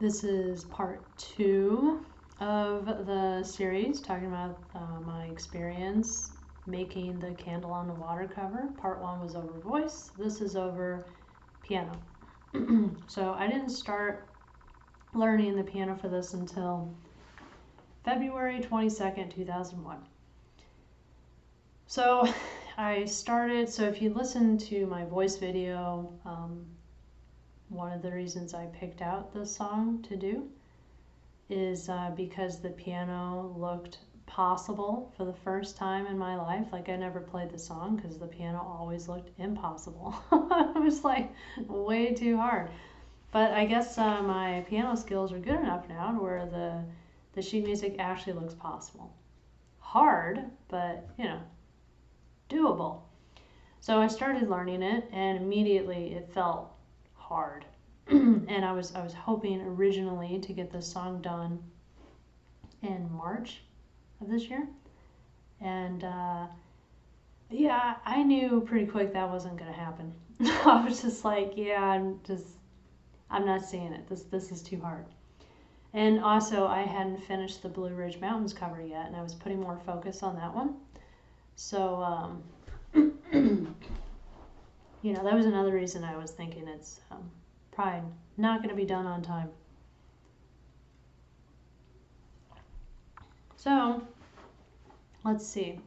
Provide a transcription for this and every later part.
This is part 2 of the series talking about my experience making the Candle on the Water cover. Part 1 was over voice. This is over piano. So I didn't start learning the piano for this until February 22nd, 2001. So I started, so if you listen to my voice video, one of the reasons I picked out this song to do is because the piano looked possible for the first time in my life. Like, I never played the song because the piano always looked impossible. It was like way too hard. But I guess my piano skills are good enough now to where the sheet music actually looks possible. Hard, but doable. So I started learning it, and immediately it felt hard. And I was hoping originally to get this song done in March of this year, and yeah, I knew pretty quick that wasn't gonna happen. I was just like, yeah, I'm not seeing it. This is too hard. And also, I hadn't finished the Blue Ridge Mountains cover yet, and I was putting more focus on that one. So that was another reason I was thinking it's probably not going to be done on time. So let's see.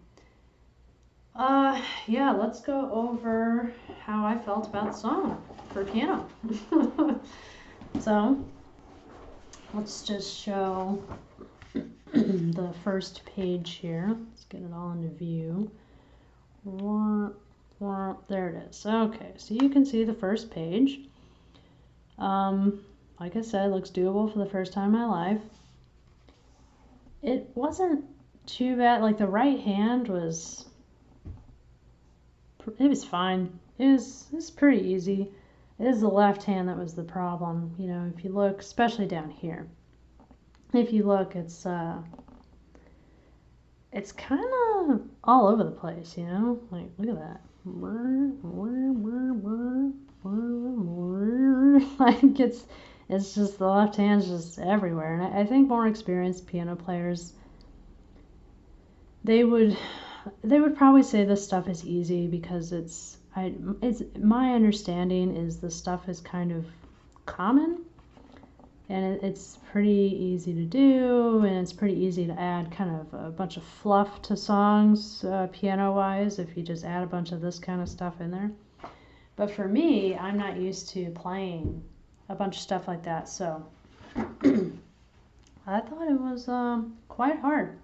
Let's go over how I felt about the song for piano. So let's just show the first page here. Let's get it all into view. There it is. Okay, so you can see the first page. Like I said, it looks doable for the first time in my life. It wasn't too bad. Like, the right hand was fine. It was pretty easy. It is the left hand that was the problem. If you look, especially down here. If you look, it's kind of all over the place, Like, look at that. Like, it's just the left hand's just everywhere. And I think more experienced piano players, they would probably say this stuff is easy because it's my understanding is the stuff is kind of common, and it's pretty easy to do, and it's pretty easy to add kind of a bunch of fluff to songs piano wise if you just add a bunch of this kind of stuff in there. But for me, I'm not used to playing a bunch of stuff like that, so I thought it was quite hard.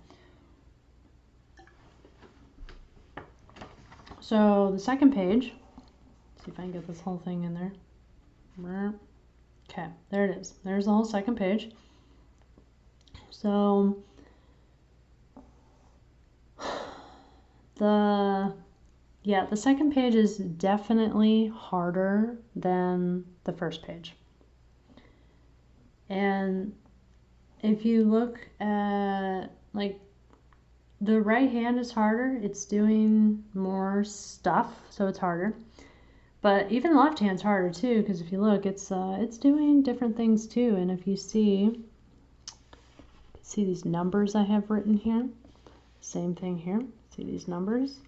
So the second page, see if I can get this whole thing in there. Okay, there it is. There's the whole second page. So the second page is definitely harder than the first page. And if you look at, like, the right hand is harder. It's doing more stuff, so it's harder. But even the left hand's harder too, because if you look, it's doing different things too. And if you see these numbers I have written here, same thing here. See these numbers?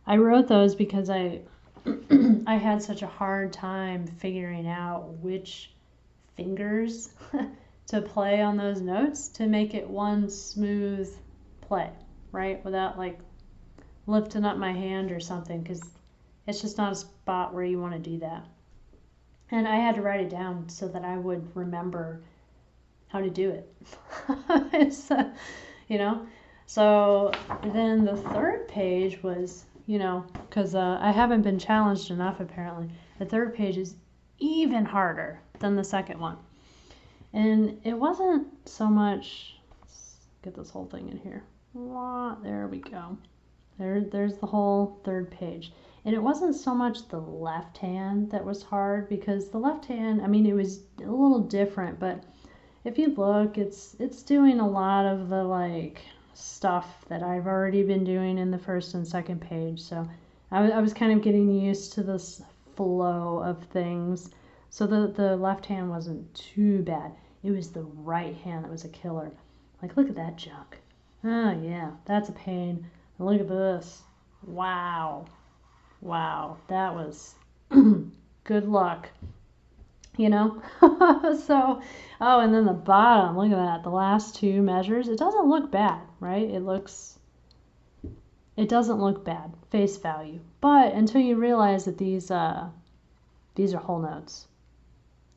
I wrote those because I had such a hard time figuring out which fingers to play on those notes to make it one smooth play, right? Without like lifting up my hand or something, because it's just not a spot where you want to do that. And I had to write it down so that I would remember how to do it. So then the third page was, because I haven't been challenged enough apparently. The third page is even harder than the second one. And it wasn't so much, let's get this whole thing in here. There we go. There's the whole third page. And it wasn't so much the left hand that was hard, because the left hand, it was a little different, but if you look, it's doing a lot of the like stuff that I've already been doing in the first and second page. So I was kind of getting used to this flow of things. So the left hand wasn't too bad. It was the right hand that was a killer. Like, look at that junk. Oh, yeah, that's a pain. And look at this. Wow. Wow, that was good luck. You know? So, oh, and then the bottom, look at that. The last two measures, it doesn't look bad, right? It doesn't look bad, face value. But until you realize that these are whole notes.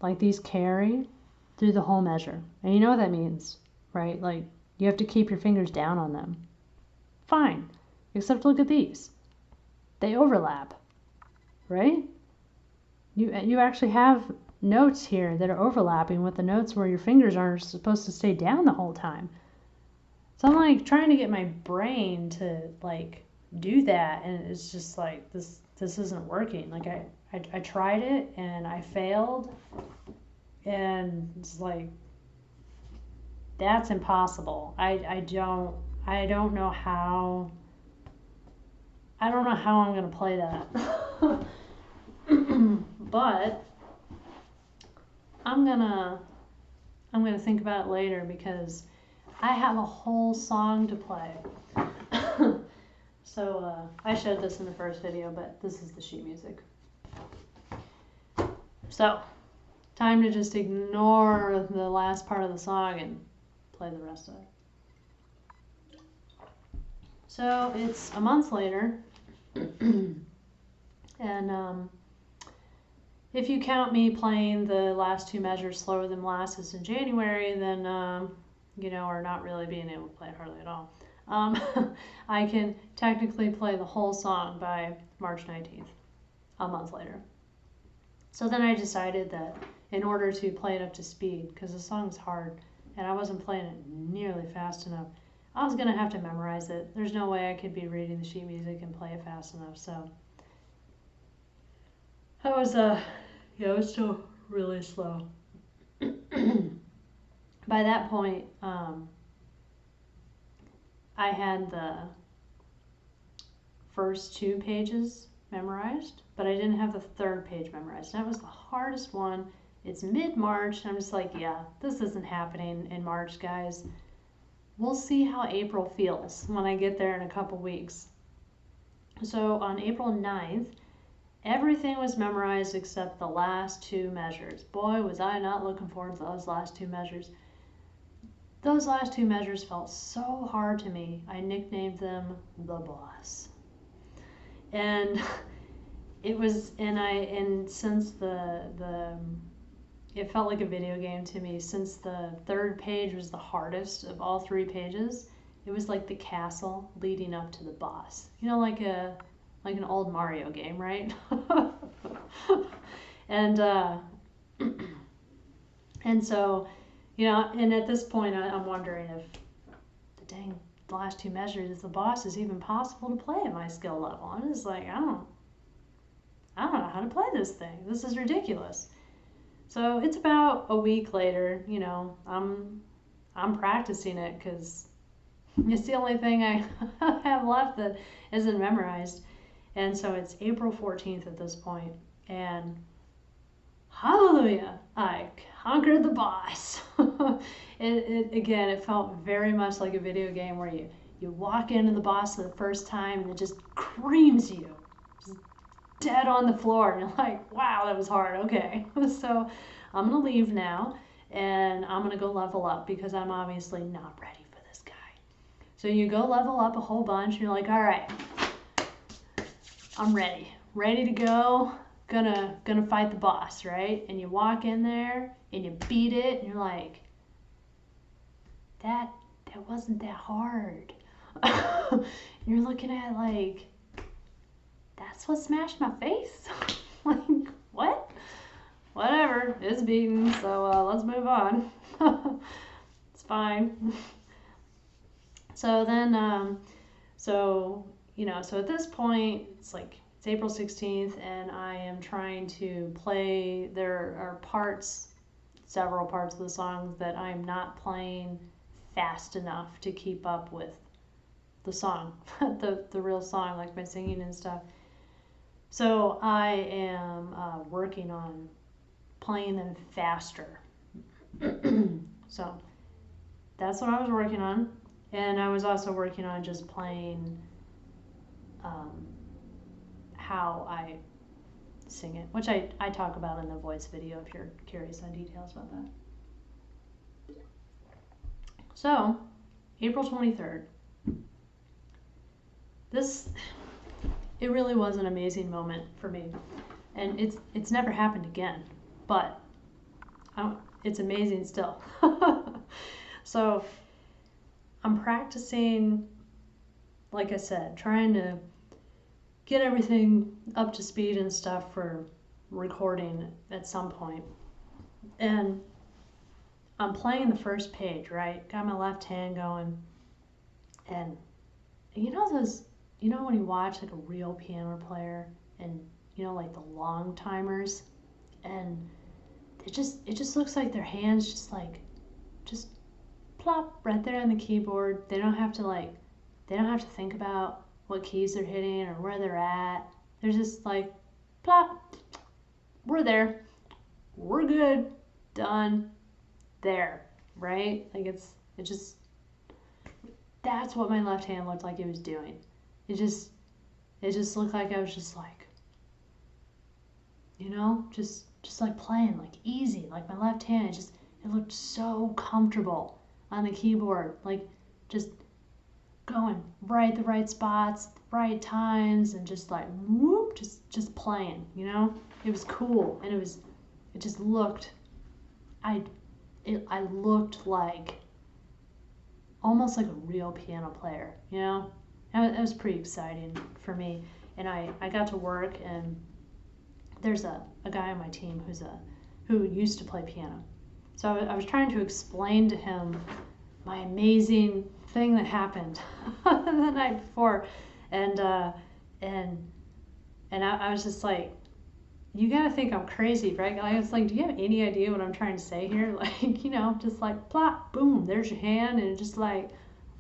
Like, these carry through the whole measure. And you know what that means, right? Like, you have to keep your fingers down on them. Fine. Except look at these. They overlap, right? You actually have notes here that are overlapping with the notes where your fingers aren't supposed to stay down the whole time. So I'm like trying to get my brain to like do that, and it's just like this isn't working. Like I tried it and I failed, and it's like that's impossible. I don't know how I'm gonna play that. But I'm gonna think about it later because I have a whole song to play. So I showed this in the first video, but this is the sheet music. So time to just ignore the last part of the song and play the rest of it. So it's a month later, and if you count me playing the last two measures slower than molasses in January, then or not really being able to play it hardly at all. I can technically play the whole song by March 19th, a month later. So then I decided that in order to play it up to speed, because the song's hard and I wasn't playing it nearly fast enough, I was going to have to memorize it. There's no way I could be reading the sheet music and play it fast enough. So I was, it was still really slow. By that point, I had the first 2 pages memorized, but I didn't have the 3rd page memorized. That was the hardest one. It's mid-March, and I'm just like, yeah, this isn't happening in March, guys. We'll see how April feels when I get there in a couple weeks. So on April 9th, everything was memorized except the last 2 measures. Boy, was I not looking forward to those last 2 measures. Those last 2 measures felt so hard to me, I nicknamed them the boss. And it was, and since it felt like a video game to me, since the 3rd page was the hardest of all 3 pages, it was like the castle leading up to the boss. You know, like an old Mario game, right? And so, and at this point I'm wondering if the last 2 measures, if the boss is even possible to play at my skill level. I'm just like, I don't know how to play this thing. This is ridiculous. So it's about a week later, I'm practicing it because it's the only thing I have left that isn't memorized. And so it's April 14th at this point, and hallelujah, I conquered the boss. It felt very much like a video game where you walk into the boss for the first time and it just creams you, just dead on the floor, and you're like, wow, that was hard, okay. So I'm going to leave now, and I'm going to go level up because I'm obviously not ready for this guy. So you go level up a whole bunch, and you're like, all right, I'm ready to go, gonna fight the boss, right? And you walk in there and you beat it, and you're like, that wasn't that hard. You're looking at it like, that's what smashed my face? Like, what? Whatever, it's beaten, so let's move on. It's fine. So then, so at this point, it's April 16th, and I am trying to play. There are several parts of the song that I'm not playing fast enough to keep up with the song, the real song, like my singing and stuff. So I am working on playing them faster. So that's what I was working on. And I was also working on just playing how I sing it, which I talk about in the voice video if you're curious on details about that. So, April 23rd. It really was an amazing moment for me. And it's never happened again, but it's amazing still. So, I'm practicing, like I said, trying to get everything up to speed and stuff for recording at some point. And I'm playing the first page, right? Got my left hand going. And you know when you watch like a real piano player and like the long timers, and it just looks like their hands just plop right there on the keyboard. They don't have to think about what keys they're hitting or where they're at. They're just like, plop, we're there, we're good, done, there, right? Like it just, that's what my left hand looked like it was doing. It just looked like I was just like, just like playing, like easy, like my left hand, it looked so comfortable on the keyboard, like just going right the right spots, right times, and just like whoop, just playing, It was cool, and it just looked, I looked like almost like a real piano player, It was pretty exciting for me, and I got to work, and there's a guy on my team who used to play piano, so I was trying to explain to him my amazing thing that happened the night before, and I was just like, you gotta think I'm crazy, right? I was like, do you have any idea what I'm trying to say here? Like, just like plop, boom, there's your hand, and it just like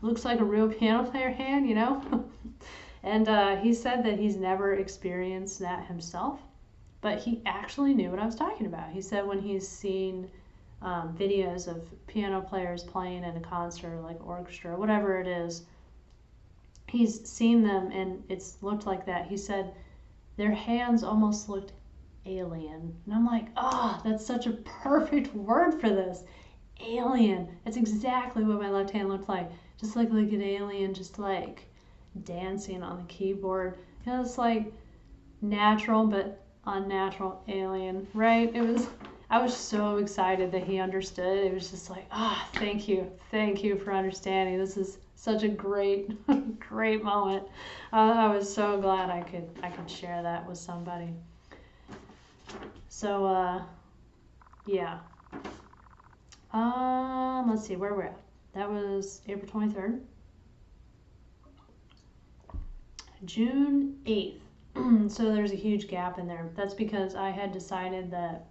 looks like a real piano player hand, And he said that he's never experienced that himself, but he actually knew what I was talking about. He said when he's seen videos of piano players playing in a concert, like orchestra, whatever it is, he's seen them and it's looked like that. He said their hands almost looked alien. And I'm like, that's such a perfect word for this. Alien. That's exactly what my left hand looked like. Just like an alien, just like dancing on the keyboard. It's like natural but unnatural alien, right? I was so excited that he understood. It was just like, thank you for understanding. This is such a great, great moment. I was so glad I could share that with somebody. So, yeah. Let's see where we're at. That was April 23rd. June 8th. So there's a huge gap in there. That's because I had decided that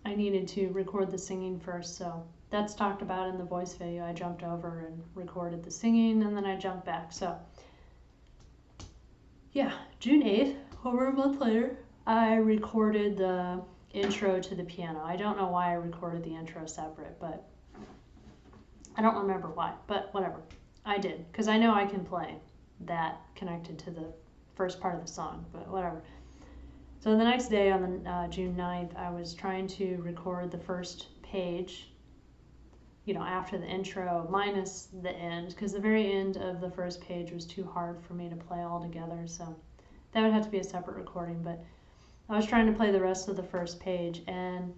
I needed to record the singing first. So that's talked about in the voice video. I jumped over and recorded the singing, and then I jumped back. So yeah, June 8th, over a month later, I recorded the intro to the piano. I don't know why I recorded the intro separate, but I don't remember why, but whatever. I did, because I know I can play that connected to the first part of the song, but whatever. So the next day, on June 9th, I was trying to record the first page, after the intro, minus the end, because the very end of the first page was too hard for me to play all together, so that would have to be a separate recording. But I was trying to play the rest of the first page, and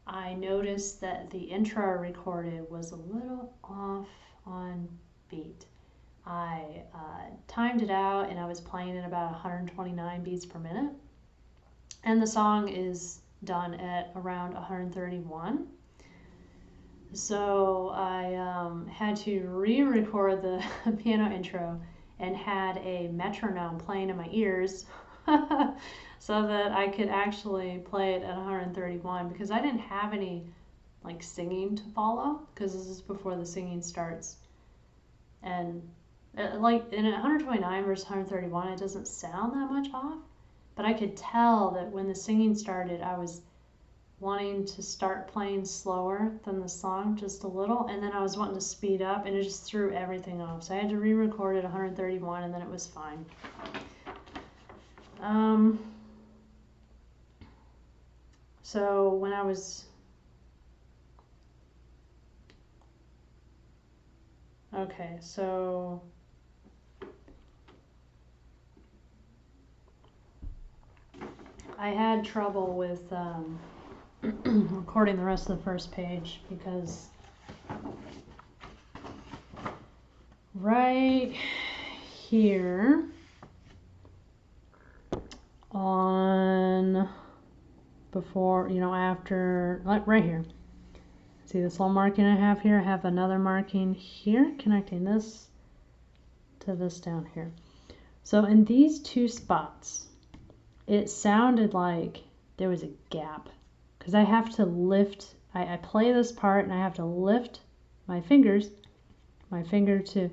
I noticed that the intro I recorded was a little off on beat. I timed it out, and I was playing at about 129 beats per minute, and the song is done at around 131. So I had to re-record the piano intro and had a metronome playing in my ears so that I could actually play it at 131, because I didn't have any singing to follow, because this is before the singing starts. And in 129 versus 131, it doesn't sound that much off, but I could tell that when the singing started, I was wanting to start playing slower than the song just a little, and then I was wanting to speed up, and it just threw everything off. So I had to re-record it 131, and then it was fine. So when I was okay, so I had trouble with recording the rest of the first page because right here on before, after, like right here, see this little marking I have here? I have another marking here connecting this to this down here. So in these two spots, it sounded like there was a gap because I have to lift, I play this part and I have to lift my finger to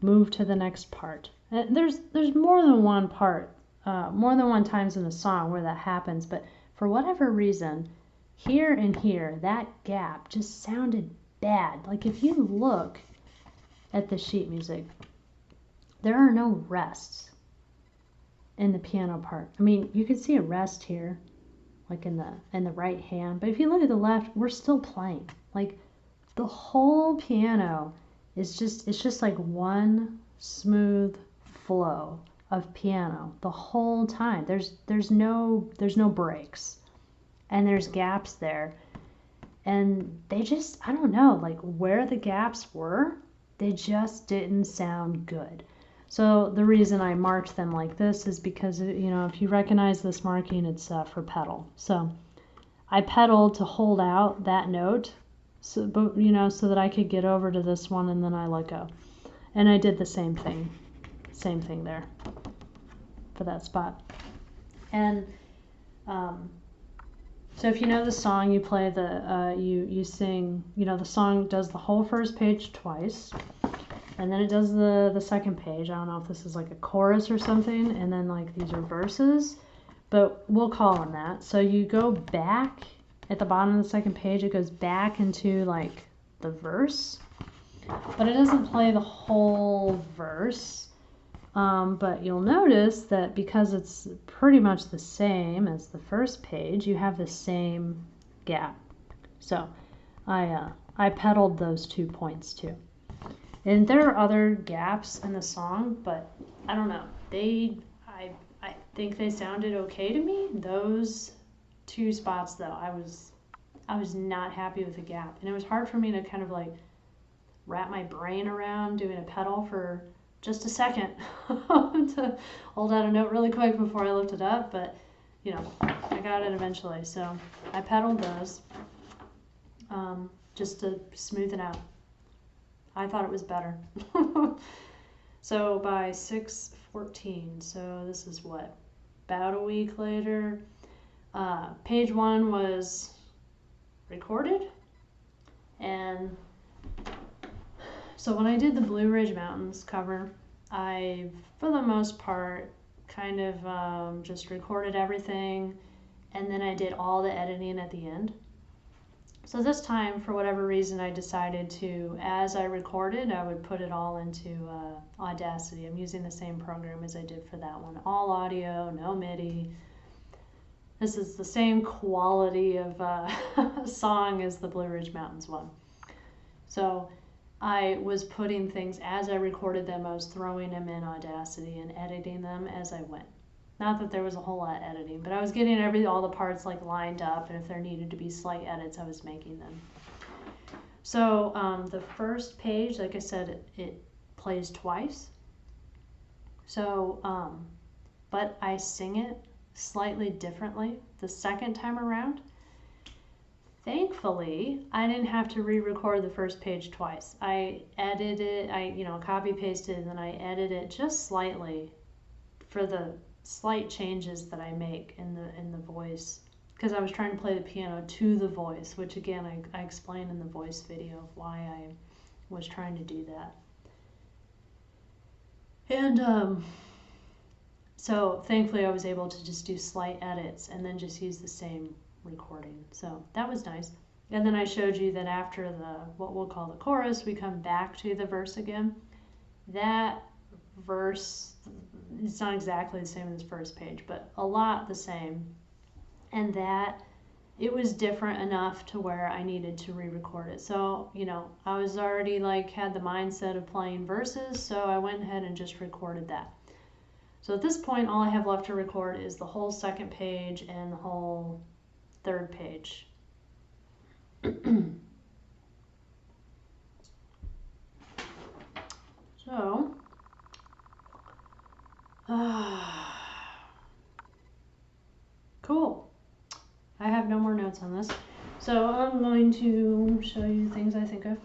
move to the next part. And there's more than one part, more than one times in the song where that happens, but for whatever reason, here and here, that gap just sounded bad. Like if you look at the sheet music, there are no rests in the piano part. I mean, you can see a rest here, like in the right hand, but if you look at the left, we're still playing. Like the whole piano is just like one smooth flow of piano the whole time. There's no breaks, and there's gaps there, and they just, I don't know, like where the gaps were, they just didn't sound good. So the reason I marked them like this is because, if you recognize this marking, it's for pedal. So I pedaled to hold out that note, so that I could get over to this one, and then I let go. And I did the same thing there for that spot. And so if you know the song, you play you sing, the song does the whole first page twice, and then it does the second page. I don't know if this is like a chorus or something, and then like these are verses, but we'll call them that. So you go back at the bottom of the second page, it goes back into like the verse, but it doesn't play the whole verse. But you'll notice that because it's pretty much the same as the first page, you have the same gap. So I pedaled those 2 points too. And there are other gaps in the song, but I don't know. I think they sounded okay to me. Those 2 spots though, I was not happy with the gap. And it was hard for me to kind of like wrap my brain around doing a pedal for just a second to hold out a note really quick before I looked it up, but I got it eventually. So I pedaled those just to smooth it out. I thought it was better. So by 6/14, so this is what, about a week later, page 1 was recorded, and so when I did the Blue Ridge Mountains cover, I, for the most part, kind of just recorded everything, and then I did all the editing at the end. So this time, for whatever reason, I decided to, as I recorded, I would put it all into Audacity. I'm using the same program as I did for that one. All audio, no MIDI. This is the same quality of song as the Blue Ridge Mountains one. So I was putting things as I recorded them, I was throwing them in Audacity and editing them as I went. Not that there was a whole lot of editing, but I was getting all the parts like lined up, and if there needed to be slight edits, I was making them. So the first page, like I said, it plays twice. So, but I sing it slightly differently the second time around. Thankfully, I didn't have to re-record the first page twice. I edited it, I copy pasted, and then I edited it just slightly for the slight changes that I make in the voice, because I was trying to play the piano to the voice, which again I explained in the voice video of why I was trying to do that. And so thankfully I was able to just do slight edits and then just use the same recording. So that was nice. And then I showed you that after what we'll call the chorus, we come back to the verse again. That verse, it's not exactly the same as the first page, but a lot the same. And that it was different enough to where I needed to re-record it. So, I was already had the mindset of playing verses, so I went ahead and just recorded that. So at this point, all I have left to record is the whole second page and the whole third page. So, cool. I have no more notes on this. So I'm going to show you things I think of.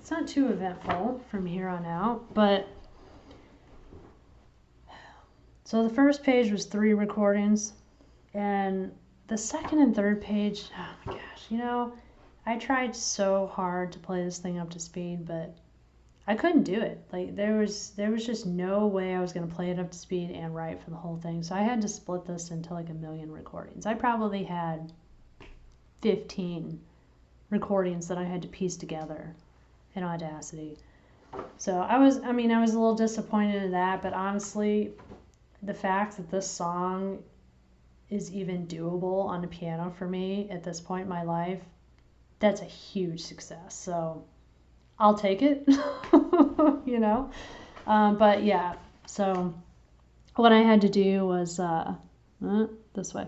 It's not too eventful from here on out, but so the first page was 3 recordings, and the second and third page, oh my gosh, I tried so hard to play this thing up to speed, but I couldn't do it. There was just no way I was going to play it up to speed and write for the whole thing. So I had to split this into a million recordings. I probably had 15 recordings that I had to piece together in Audacity. So I was a little disappointed in that, but honestly, the fact that this song is even doable on the piano for me at this point in my life, that's a huge success. So I'll take it, but yeah, so what I had to do was, this way,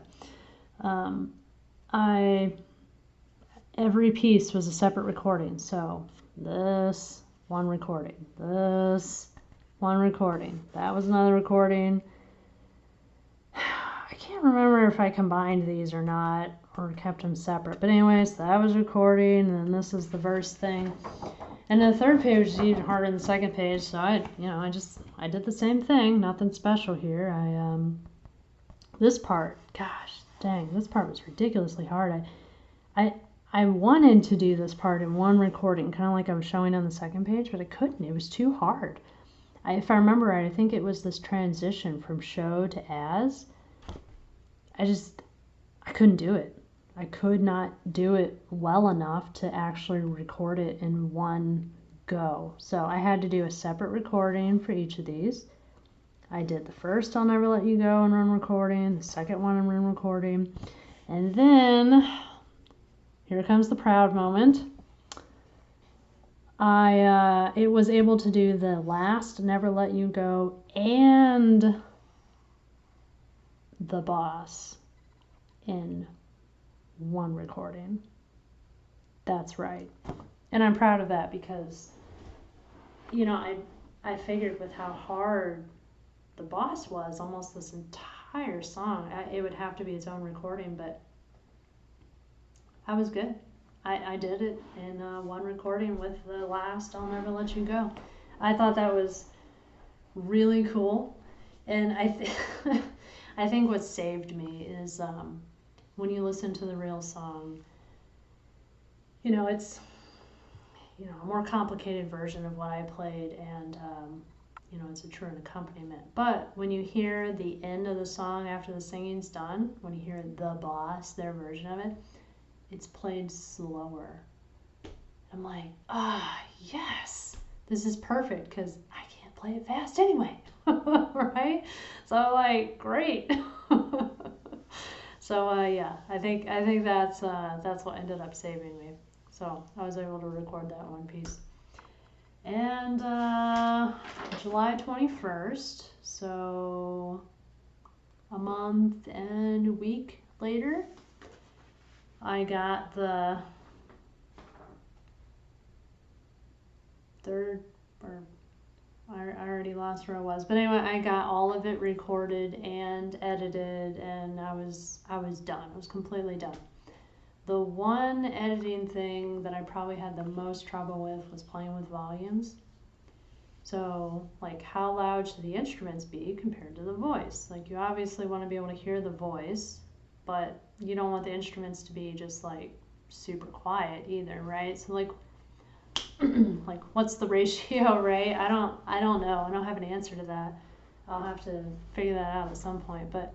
every piece was a separate recording. So this one recording, this one recording, that was another recording. I can't remember if I combined these or not, or kept them separate, but anyways, that was recording, and then this is the verse thing. And the third page is even harder than the second page, so I did the same thing, nothing special here. This part, gosh dang, this part was ridiculously hard. I wanted to do this part in one recording, kind of like I was showing on the second page, but I couldn't. It was too hard. If I remember right, I think it was this transition from show to as. I couldn't do it. I could not do it well enough to actually record it in one go. So I had to do a separate recording for each of these. I did the first I'll Never Let You Go and run recording, the second one and run recording, and then here comes the proud moment. I was able to do the last Never Let You Go and the boss in one recording. That's right. And I'm proud of that because, I figured with how hard the boss was, almost this entire song, it would have to be its own recording, but I was good. I did it in one recording with the last I'll Never Let You Go. I thought that was really cool. And I think what saved me is when you listen to the real song, it's a more complicated version of what I played, and it's a true accompaniment. But when you hear the end of the song after the singing's done, when you hear the boss, their version of it, it's played slower. I'm like, yes, this is perfect because I can't play it fast anyway, right? So great. So yeah, I think that's what ended up saving me. So I was able to record that one piece. And July 21st, so a month and a week later, I got the third, or I already lost where I was, but anyway, I got all of it recorded and edited, and I was done. I was completely done. The one editing thing that I probably had the most trouble with was playing with volumes. So, how loud should the instruments be compared to the voice? You obviously want to be able to hear the voice, but you don't want the instruments to be just super quiet either, right? So what's the ratio, right? I don't know. I don't have an answer to that. I'll have to figure that out at some point. But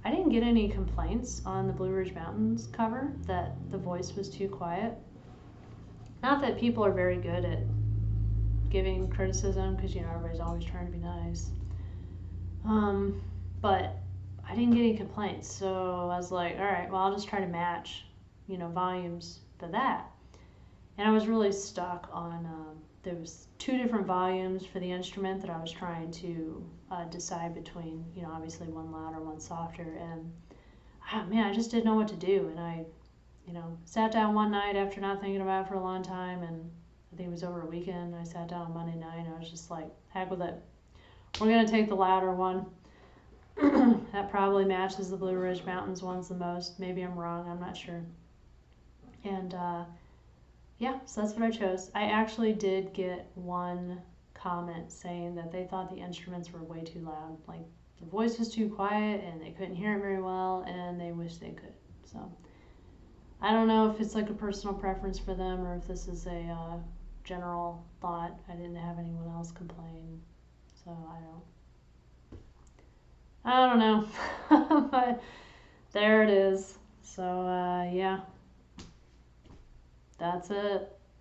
I didn't get any complaints on the Blue Ridge Mountains cover that the voice was too quiet. Not that people are very good at giving criticism, because everybody's always trying to be nice. But I didn't get any complaints, so I was like, all right, well, I'll just try to match, volumes for that. And I was really stuck on, there was 2 different volumes for the instrument that I was trying to decide between, obviously one louder, one softer, and man, I just didn't know what to do. And I, sat down one night after not thinking about it for a long time, and I think it was over a weekend. I sat down on Monday night, and I was just like, heck with it. We're going to take the louder one. That probably matches the Blue Ridge Mountains ones the most. Maybe I'm wrong, I'm not sure. And yeah, so that's what I chose. I actually did get one comment saying that they thought the instruments were way too loud. Like, the voice was too quiet and they couldn't hear it very well, and they wish they could. So I don't know if it's like a personal preference for them or if this is a general thought. I didn't have anyone else complain, so I don't know. But there it is. So yeah, that's it.